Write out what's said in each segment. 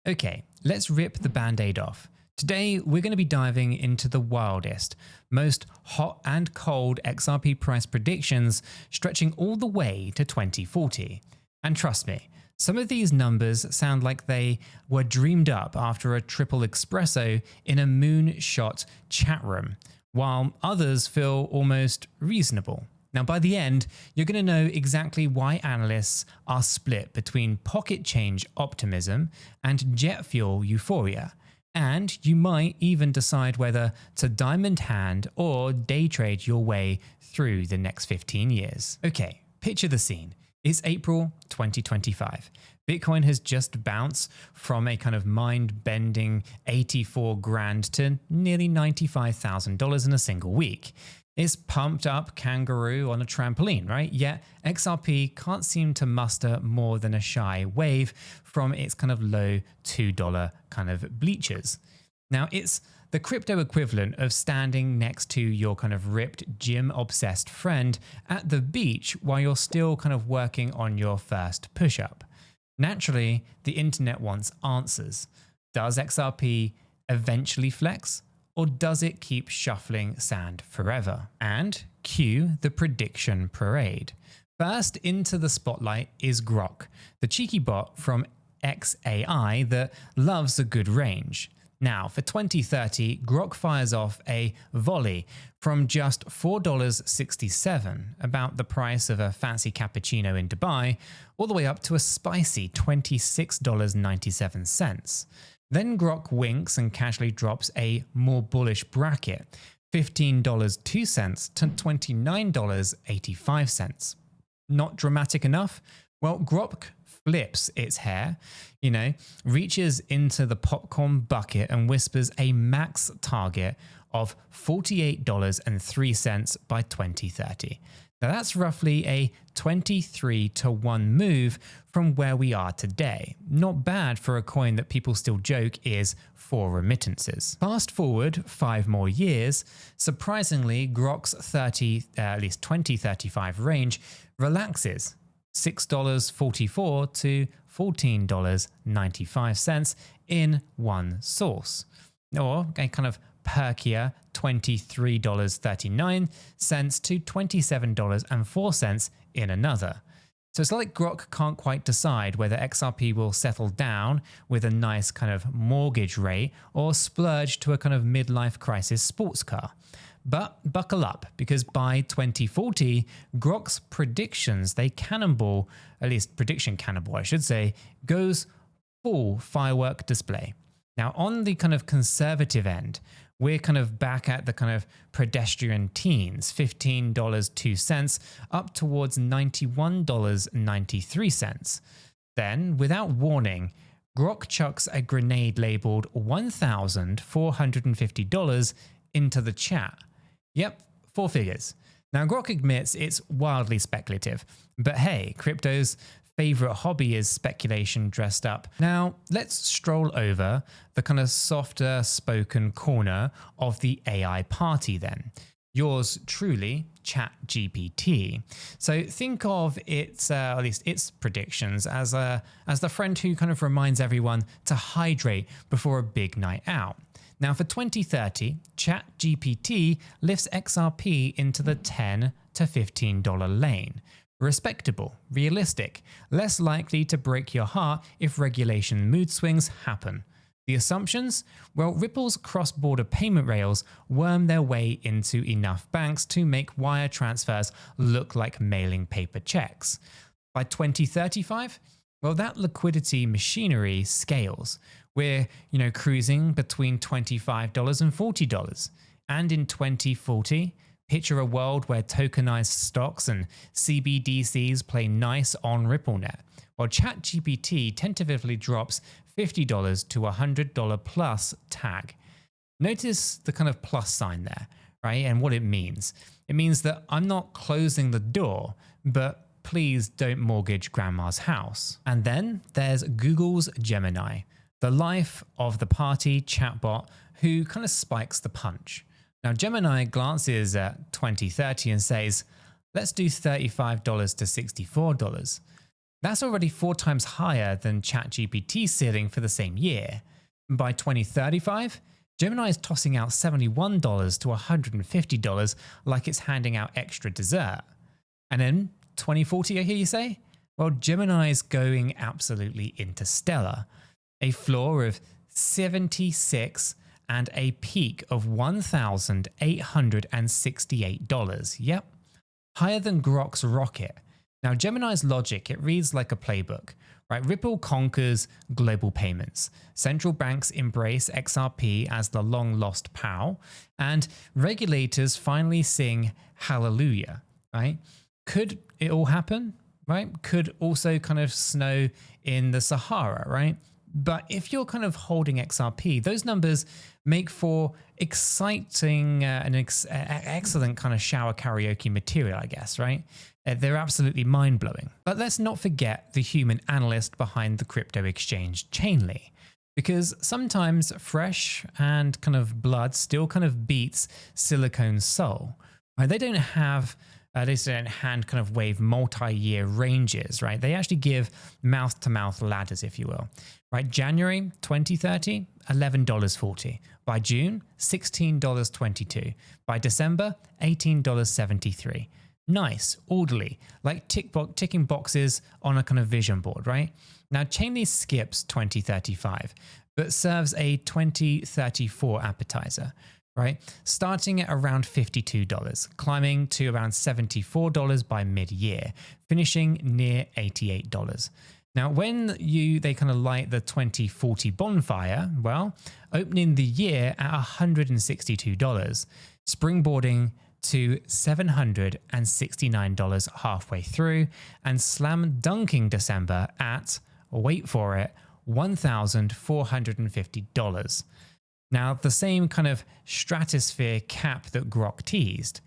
Okay, let's rip the band-aid off. Today, we're going to be diving into the wildest, most hot and cold XRP price predictions stretching all the way to 2040. And trust me, some of these numbers sound like they were dreamed up after a triple espresso in a moonshot chat room, while others feel almost reasonable. Now, by the end, you're going to know exactly why analysts are split between pocket change optimism and jet fuel euphoria. And you might even decide whether to diamond hand or day trade your way through the next 15 years. Okay, picture the scene. It's April 2025. Bitcoin has just bounced from a kind of mind-bending 84 grand to nearly $95,000 in a single week. It's pumped up kangaroo on a trampoline, right? Yet XRP can't seem to muster more than a shy wave from its kind of low $2 kind of bleachers. Now, it's the crypto equivalent of standing next to your kind of ripped gym-obsessed friend at the beach while you're still kind of working on your first push-up. Naturally, the internet wants answers. Does XRP eventually flex? Or does it keep shuffling sand forever? And cue the prediction parade. First into the spotlight is Grok, the cheeky bot from XAI that loves a good range. Now, for 2030, Grok fires off a volley from just $4.67, about the price of a fancy cappuccino in Dubai, all the way up to a spicy $26.97. Then Grok winks and casually drops a more bullish bracket, $15.02 to $29.85. Not dramatic enough? Well, Grok flips its hair, reaches into the popcorn bucket and whispers a max target of $48.03 by 2030. Now that's roughly a 23-to-1 move from where we are today. Not bad for a coin that people still joke is for remittances. Fast forward 5 more years, surprisingly, Grok's 2035 range relaxes, $6.44 to $14.95 in one source, or a kind of perkier $23.39 to $27.04 in another. So it's like Grok can't quite decide whether XRP will settle down with a nice kind of mortgage rate or splurge to a kind of midlife crisis sports car. But buckle up, because by 2040, Grok's predictions, they cannonball, at least prediction cannonball I should say, goes full firework display. Now on the kind of conservative end, we're kind of back at the kind of pedestrian teens, $15.02 up towards $91.93. Then, without warning, Grok chucks a grenade labeled $1,450 into the chat. Yep, 4 figures. Now Grok admits it's wildly speculative, but hey, crypto's favorite hobby is speculation dressed up. Now, let's stroll over the kind of softer spoken corner of the AI party then. Yours truly, ChatGPT. So think of its, at least its predictions as the friend who kind of reminds everyone to hydrate before a big night out. Now for 2030, ChatGPT lifts XRP into the $10 to $15 lane. Respectable, realistic, less likely to break your heart if regulation mood swings happen. The assumptions? Well, Ripple's cross-border payment rails worm their way into enough banks to make wire transfers look like mailing paper checks. By 2035, well, that liquidity machinery scales. We're, cruising between $25 and $40. And in 2040, picture a world where tokenized stocks and CBDCs play nice on RippleNet, while ChatGPT tentatively drops $50 to $100 plus tag. Notice the kind of plus sign there, right? And what it means. It means that I'm not closing the door, but please don't mortgage grandma's house. And then there's Google's Gemini, the life of the party chatbot who kind of spikes the punch. Now, Gemini glances at 2030 and says, let's do $35 to $64. That's already 4 times higher than ChatGPT's ceiling for the same year. By 2035, Gemini is tossing out $71 to $150 like it's handing out extra dessert. And then 2040, I hear you say? Well, Gemini is going absolutely interstellar. A floor of 76 and a peak of $1,868. Yep, higher than Grok's rocket. Now, Gemini's logic, it reads like a playbook, right? Ripple conquers global payments. Central banks embrace XRP as the long-lost pal, and regulators finally sing hallelujah, right? Could it all happen, right? Could also kind of snow in the Sahara, right? But if you're kind of holding XRP, those numbers make for exciting and excellent kind of shower karaoke material, I guess, right? They're absolutely mind-blowing. But let's not forget the human analyst behind the crypto exchange Chainly, because sometimes fresh and kind of blood still kind of beats silicone's soul. Right? They don't have they don't hand kind of wave multi-year ranges, right? They actually give mouth-to-mouth ladders, if you will. Right, January 2030, $11.40. By June, $16.22. By December, $18.73. Nice, orderly, like ticking boxes on a kind of vision board, right? Now, Chainly skips 2035, but serves a 2034 appetizer, right? Starting at around $52, climbing to around $74 by mid-year, finishing near $88. Now, when they kind of light the 2040 bonfire, well, opening the year at $162, springboarding to $769 halfway through, and slam dunking December at, wait for it, $1,450. Now, the same kind of stratosphere cap that Grok teased.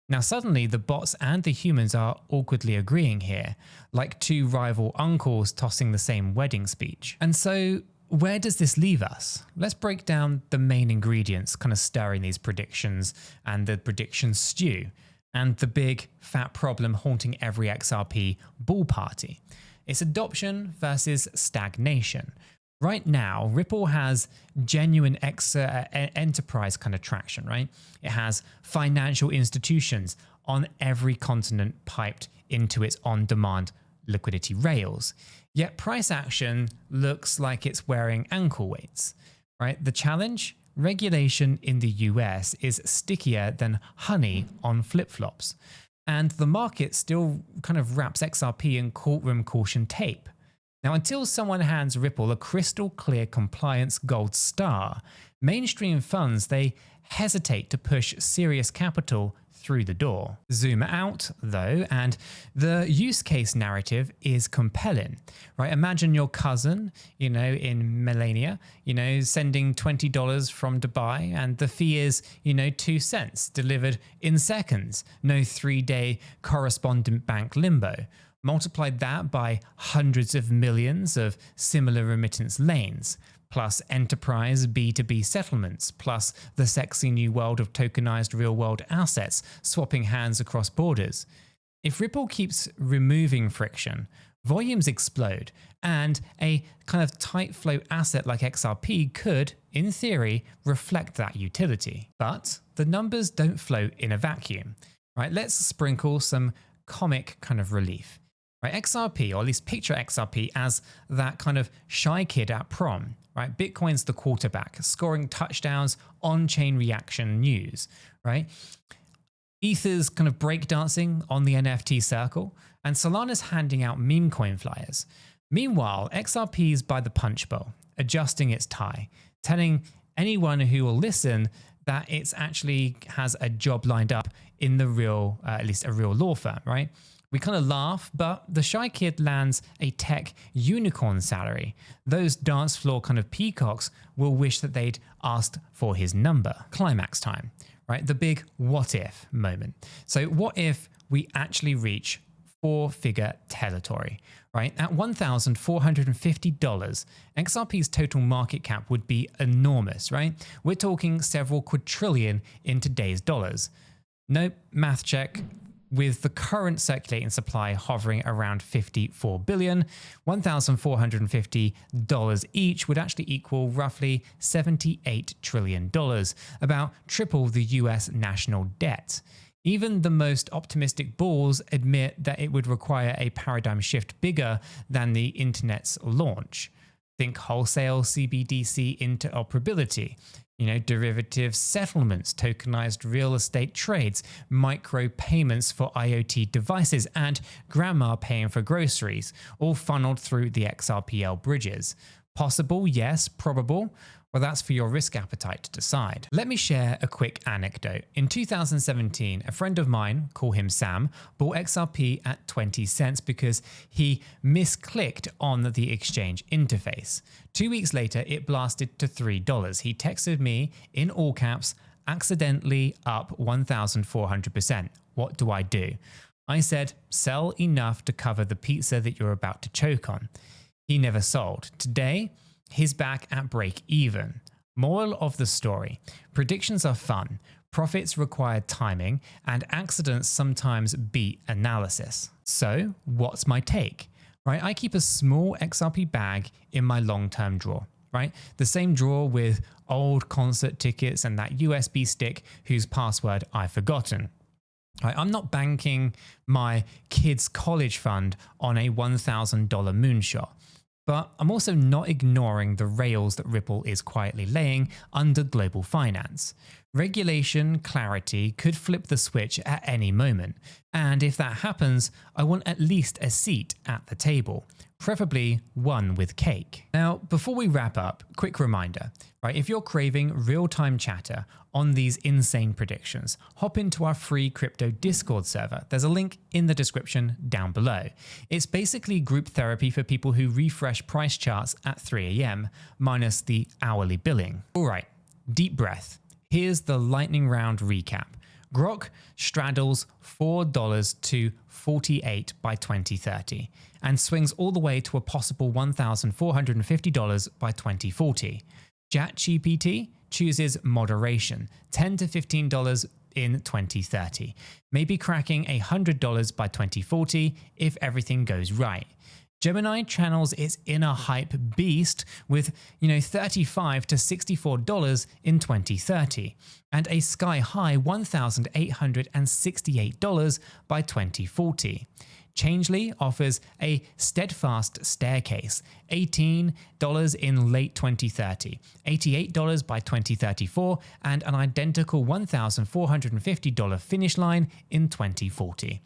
Now, suddenly the bots and the humans are awkwardly agreeing here, like two rival uncles tossing the same wedding speech. And so, where does this leave us? Let's break down the main ingredients kind of stirring these predictions and the prediction stew, and the big fat problem haunting every XRP bull party. It's adoption versus stagnation. Right now, Ripple has genuine enterprise kind of traction, right? It has financial institutions on every continent piped into its on-demand liquidity rails. Yet price action looks like it's wearing ankle weights, right? The challenge? Regulation in the US is stickier than honey on flip-flops. And the market still kind of wraps XRP in courtroom caution tape. Now, until someone hands Ripple a crystal clear compliance gold star, mainstream funds, they hesitate to push serious capital through the door. Zoom out, though, and the use case narrative is compelling, right? Imagine your cousin, in Melania, sending $20 from Dubai, and the fee is, 2 cents, delivered in seconds, no 3-day correspondent bank limbo. Multiply that by hundreds of millions of similar remittance lanes, plus enterprise B2B settlements, plus the sexy new world of tokenized real-world assets swapping hands across borders. If Ripple keeps removing friction, volumes explode, and a kind of tight flow asset like XRP could, in theory, reflect that utility. But the numbers don't float in a vacuum, right? Let's sprinkle some comic kind of relief. Right, XRP, or at least picture XRP as that kind of shy kid at prom, right? Bitcoin's the quarterback, scoring touchdowns, on-chain reaction news, right? Ether's kind of breakdancing on the NFT circle, and Solana's handing out meme coin flyers. Meanwhile, XRP's by the punch bowl, adjusting its tie, telling anyone who will listen that it's actually has a job lined up in the real, at least a real law firm, right? We kind of laugh, but the shy kid lands a tech unicorn salary. Those dance floor kind of peacocks will wish that they'd asked for his number. Climax time, right? The big what if moment. So what if we actually reach 4-figure territory, right? At $1,450, XRP's total market cap would be enormous, right? We're talking several quadrillion in today's dollars. Nope, math check. With the current circulating supply hovering around 54 billion, $1,450 each would actually equal roughly $78 trillion, about triple the US national debt. Even the most optimistic bulls admit that it would require a paradigm shift bigger than the internet's launch. Think wholesale CBDC interoperability, derivative settlements, tokenized real estate trades, micro payments for IoT devices, and grandma paying for groceries, all funneled through the XRPL bridges. Possible, yes. Probable? Well, that's for your risk appetite to decide. Let me share a quick anecdote. In 2017, a friend of mine, call him Sam, bought XRP at 20 cents because he misclicked on the exchange interface. 2 weeks later, it blasted to $3. He texted me in all caps, accidentally up 1,400%. What do I do? I said, sell enough to cover the pizza that you're about to choke on. He never sold. Today, he's back at break even. Moral of the story: predictions are fun, profits require timing, and accidents sometimes beat analysis. So what's my take? Right, I keep a small XRP bag in my long-term drawer, right? The same drawer with old concert tickets and that USB stick whose password I've forgotten. Right, I'm not banking my kids' college fund on a $1,000 moonshot. But I'm also not ignoring the rails that Ripple is quietly laying under global finance. Regulation clarity could flip the switch at any moment, and if that happens, I want at least a seat at the table, preferably one with cake. Now, before we wrap up, quick reminder, right? If you're craving real-time chatter on these insane predictions, hop into our free crypto Discord server. There's a link in the description down below. It's basically group therapy for people who refresh price charts at 3 AM, minus the hourly billing. All right, deep breath. Here's the lightning round recap. Grok straddles $4 to 48 by 2030 and swings all the way to a possible $1,450 by 2040. ChatGPT chooses moderation, $10 to $15 in 2030, maybe cracking $100 by 2040 if everything goes right. Gemini channels its inner hype beast with, $35 to $64 in 2030 and a sky-high $1,868 by 2040. Changelly offers a steadfast staircase, $18 in late 2030, $88 by 2034, and an identical $1,450 finish line in 2040.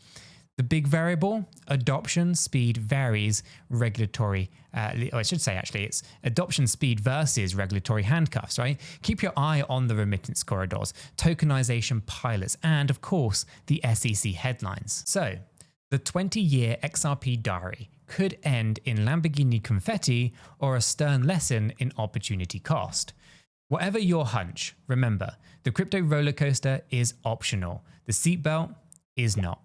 The big variable, adoption speed varies regulatory, it's adoption speed versus regulatory handcuffs, right? Keep your eye on the remittance corridors, tokenization pilots, and of course, the SEC headlines. So, the 20-year XRP diary could end in Lamborghini confetti or a stern lesson in opportunity cost. Whatever your hunch, remember, the crypto roller coaster is optional. The seatbelt is not.